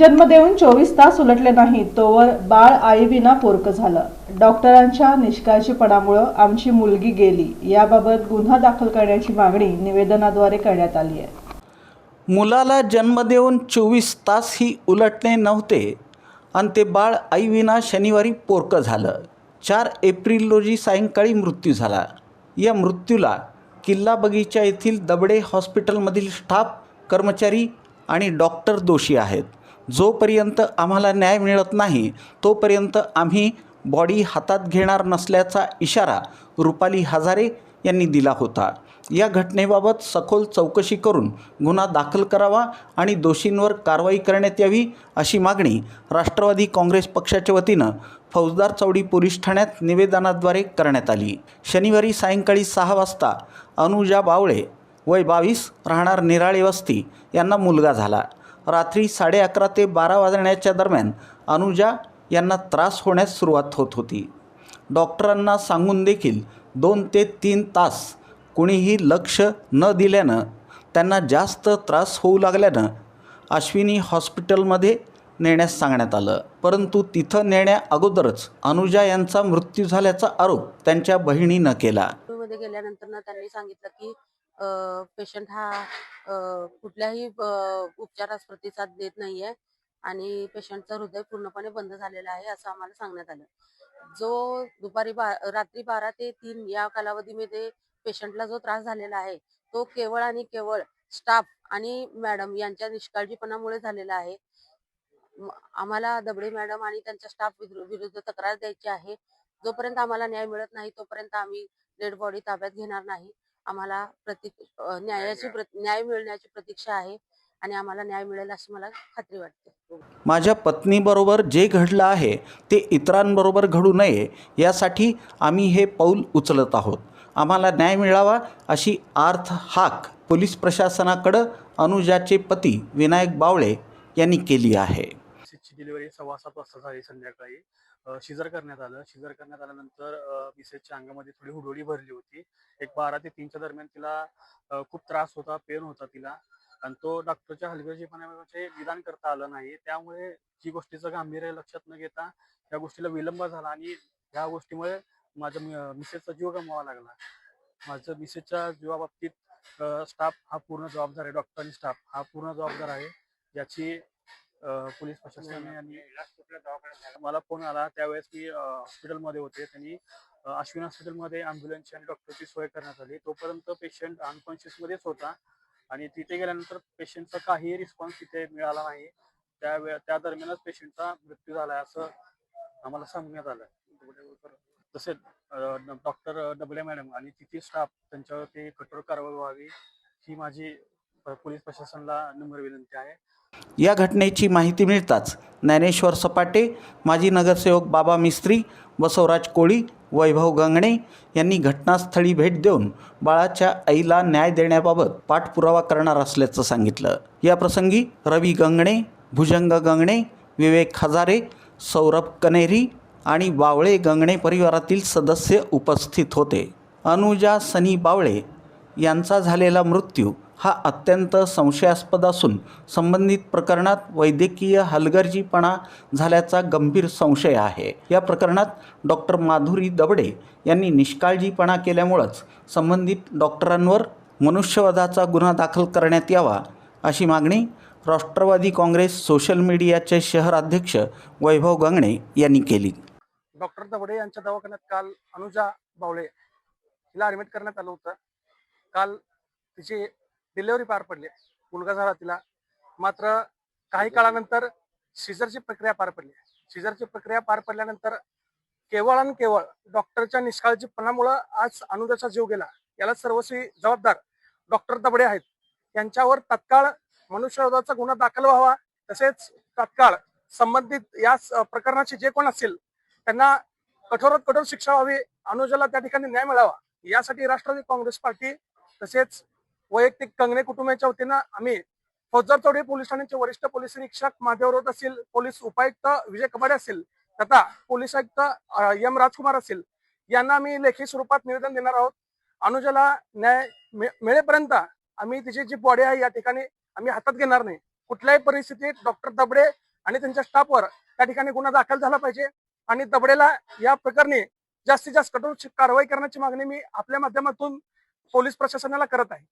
जन्म देऊन 24 तास उलटले नाही तोवर बाळ आईविना पोरकं झालं। डॉक्टरांच्या निष्काळजीपणामुळे आमची मुलगी गेली याबाबत गुन्हा दाखल करण्याची मागणी निवेदनाद्वारे करण्यात आली आहे। मुलाला जन्म देऊन 24 तासही उलटले नव्हते आणि ते बाळ आईविना शनिवारी पोरकं झालं। 4 एप्रिल रोजी सायंकाळी मृत्यू झाला। या मृत्यूला किल्ला बगीचा येथील दबडे हॉस्पिटलमधील स्टाफ, कर्मचारी आणि डॉक्टर दोषी आहेत। जोपर्यंत आम्हाला न्याय मिळत नाही तोपर्यंत आम्ही बॉडी हातात घेणार नसल्याचा इशारा रुपाली हजारे यांनी दिला होता। या घटनेबाबत सखोल चौकशी करून गुन्हा दाखल करावा आणि दोषींवर कारवाई करण्यात यावी अशी मागणी राष्ट्रवादी काँग्रेस पक्षाच्या वतीनं फौजदार चौडी पोलीस ठाण्यात निवेदनाद्वारे करण्यात आली। शनिवारी सायंकाळी 6 वाजता अनुजा बावळे वय 22 राहणार निराळे वस्ती यांना मुलगा झाला। रात्री 11:30 ते 12 वाजण्याच्या दरम्यान अनुजा यांना त्रास होण्यास सुरुवात होत होती। डॉक्टरांना सांगून देखील 2 ते 3 तास कोणीही लक्ष न दिल्यानं त्यांना जास्त त्रास होऊ लागल्यानं अश्विनी हॉस्पिटलमध्ये नेण्यास सांगण्यात आलं, परंतु तिथं नेण्या अगोदरच अनुजा यांचा मृत्यू झाल्याचा आरोप त्यांच्या बहिणीनं केला। मध्ये गेल्यानंतर त्यांनी सांगितलं की पेशंट हा कुठल्याही उपचारास प्रतिसाद देत नाहीये आणि पेशंटचं हृदय पूर्णपणे बंद झालेलं आहे असं आम्हाला सांगण्यात आलं। जो रात्री 12 ते 3 या कालावधीमध्ये पेशंटला जो त्रास झालेला आहे तो केवळ आणि केवळ स्टाफ आणि मॅडम यांच्या निष्काळजीपणामुळे झालेला आहे। आम्हाला दबडे मॅडम आणि त्यांच्या स्टाफ विरुद्ध तक्रार द्यायची आहे। जोपर्यंत आम्हाला न्याय मिळत नाही तोपर्यंत आम्ही डेड बॉडी ताब्यात घेणार नाही। आम्हाला न्याय मिळण्याची प्रतीक्षा आहे आणि आम्हाला न्याय मिळेल अशी मला खात्री वाटते। माझ्या पत्नीबरोबर जे घडलं आहे ते इतरांबरोबर घडू नये यासाठी आम्ही हे पाऊल उचलत आहोत। आम्हाला न्याय मिळावा अशी आर्थ हाक पोलीस प्रशासनाकडे अनुजाचे पती विनायक बावळे यांनी केली आहे। डिलिव्हरी 6:15 वाजता झाली संध्याकाळी। शिजर करण्यात आलं। शिजर करण्यात आल्यानंतर मिसेसच्या अंगामध्ये थोडी हुडहुडी भरली होती। एक 12 ते 3च्या दरम्यान तिला खूप त्रास होता, पेन होता तिला आणि तो डॉक्टरच्या हलगर्जीपणामुळे निदान करता आलं नाही। त्यामुळे जी गोष्टीचं गांभीर्य लक्षात न घेता या गोष्टीला विलंब झाला आणि या गोष्टीमुळे माझ्या मिसेसचा जीव गमवावा लागला। माझ्या मिसेसच्या जीवाबाबतीत स्टाफ हा पूर्ण जबाबदार आहे। डॉक्टर आणि स्टाफ हा पूर्ण जबाबदार आहे। याची पोलीस प्रशासनाने आणि मला फोन आला त्यावेळेस मी हॉस्पिटलमध्ये होते। त्यांनी अश्विनी हॉस्पिटलमध्ये ॲम्ब्युलन्सची आणि डॉक्टरची सोय करण्यात आली। तोपर्यंत पेशंट अनकॉन्शियसमध्येच होता आणि तिथे गेल्यानंतर पेशंटचा काहीही रिस्पॉन्स तिथे मिळाला नाही। त्या दरम्यानच पेशंटचा मृत्यू झाला असं आम्हाला सांगण्यात आलं। तसेच डॉक्टर डबले मॅडम आणि तिथे स्टाफ त्यांच्यावरती कठोर कारवाई व्हावी ही माझी पोलीस प्रशासनाला नम्र विनंती आहे। या घटनेची माहिती मिळताच ज्ञानेश्वर सपाटे, माजी नगरसेवक बाबा मिस्त्री, बसवराज कोळी, वैभव गंगणे यांनी घटनास्थळी भेट देऊन बाळाच्या आईला न्याय देण्याबाबत पाठपुरावा करणार असल्याचं सांगितलं। या प्रसंगी रवी गंगणे, भुजंग गंगणे, विवेक हजारे, सौरभ कनेरी आणि बावळे गंगणे परिवारातील सदस्य उपस्थित होते। अनुजा सनी बावळे यांचा झालेला मृत्यू हा अत्यंत संशयास्पद असून संबंधित प्रकरणात वैद्यकीय हलगर्जीपणा झाल्याचा गंभीर संशय आहे। या प्रकरणात डॉक्टर माधुरी दबडे यांनी निष्काळजीपणा केल्यामुळेच संबंधित डॉक्टरांवर मनुष्यवधाचा गुन्हा दाखल करण्यात यावा अशी मागणी राष्ट्रवादी काँग्रेस सोशल मीडियाचे शहर अध्यक्ष वैभव गंगणे यांनी केली। डॉक्टर दबडे यांच्या दवाखान्यात काल अनुजा बावळे हिला ॲडमिट करण्यात आलं होतं। काल तिची डिलिव्हरी पार पडली, मुलगा झाला तिला। मात्र काही काळानंतर सिझरची प्रक्रिया पार पडली। सिझरची प्रक्रिया पार पडल्यानंतर केवळ आणि केवळ डॉक्टरच्या निष्काळजीपणामुळे आज अनुजाचा जीव गेला। याला सर्वस्वी जबाबदार डॉक्टर दबडे आहेत। यांच्यावर तात्काळ मनुष्यवधाचा गुन्हा दाखल व्हावा, तसेच तात्काळ संबंधित या प्रकरणाचे जे कोण असतील त्यांना कठोरात कठोर शिक्षा व्हावी, अनुजाला त्या ठिकाणी न्याय मिळावा यासाठी राष्ट्रवादी काँग्रेस पार्टी तसेच वैयक्तिक कंगणे कुटुंबाच्या वतीनं आम्ही फौजदार चौडी पोलीस ठाण्याचे वरिष्ठ पोलीस निरीक्षक महादेव रोड असतील, पोलीस उपायुक्त विजय कबाडे असतील तथा पोलीस आयुक्त एम राजकुमार असतील यांना आम्ही लेखी स्वरूपात निवेदन देणार आहोत। अनुजाला न्याय मिळेपर्यंत आम्ही तिची जी बॉडी आहे या ठिकाणी आम्ही हातात घेणार नाही। कुठल्याही परिस्थितीत डॉक्टर दबडे आणि त्यांच्या स्टाफवर त्या ठिकाणी गुन्हा दाखल झाला पाहिजे आणि दबडेला या प्रकरणी जास्तीत जास्त कठोर कारवाई करण्याची मागणी मी आपल्या माध्यमातून पोलीस प्रशासनाला करत आहे.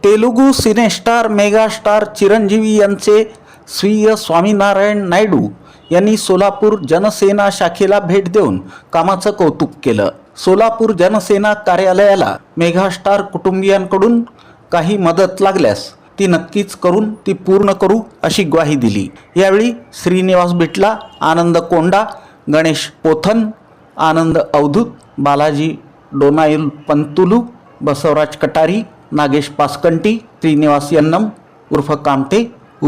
तेलुगू सिनेस्टार मेगास्टार चिरंजीवी यांचे स्वीय स्वामीनारायण नायडू यांनी सोलापूर जनसेना शाखेला भेट देऊन कामाचं कौतुक केलं. सोलापूर जनसेना कार्यालयाला मेगास्टार कुटुंबियांकडून काही मदत लागल्यास ती नक्कीच करून ती पूर्ण करू अशी ग्वाही दिली. यावेळी श्रीनिवास बिटला, आनंद कोंडा, गणेश पोथन, आनंद अवधूत, बालाजी डोनायल पंतुलू, बसवराज कटारी, नागेश पासकंटी, श्रीनिवास यन्नम उर्फ कामटे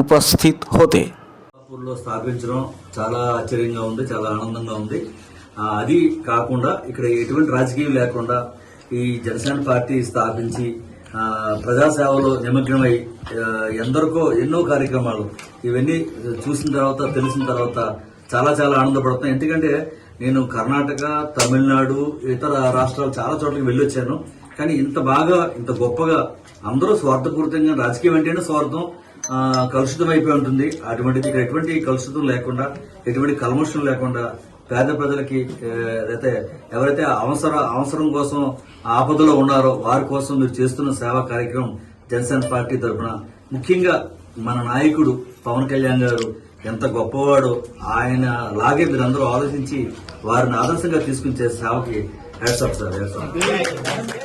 उपस्थित होते. సోలాపూర్లో స్థాపించడం చాలా ఆశ్చర్యంగా ఉంది, చాలా ఆనందంగా ఉంది. అది కాకుండా ఇక్కడ ఎటువంటి రాజకీయం లేకుండా ఈ జనసేన పార్టీ స్థాపించి ప్రజాసేవలో నిమగ్నమై ఎందరికో ఎన్నో కార్యక్రమాలు ఇవన్నీ చూసిన తర్వాత తెలిసిన తర్వాత చాలా చాలా ఆనందపడుతున్నాను. ఎందుకంటే నేను కర్ణాటక, తమిళనాడు, ఇతర రాష్ట్రాలు చాలా చోట్లకి వెళ్ళొచ్చాను. కానీ ఇంత బాగా ఇంత గొప్పగా అందరూ స్వార్థపూరితంగా రాజకీయం అంటేనే స్వార్థం కలుషితం అయిపోయి ఉంటుంది. అటువంటిది ఇక్కడ ఎటువంటి కలుషితం లేకుండా, ఎటువంటి కల్మషం లేకుండా పేద ప్రజలకి ఎవరైతే అవసరం కోసం ఆపదలో ఉన్నారో వారి కోసం మీరు చేస్తున్న సేవా కార్యక్రమం జనసేన పార్టీ తరఫున ముఖ్యంగా మన నాయకుడు పవన్ కళ్యాణ్ గారు ఎంత గొప్పవాడో ఆయన లాగే మీరందరూ ఆలోచించి వారిని ఆదర్శంగా తీసుకుని చేసే సేవకి హ్యాట్స్ ఆఫ్ సార్.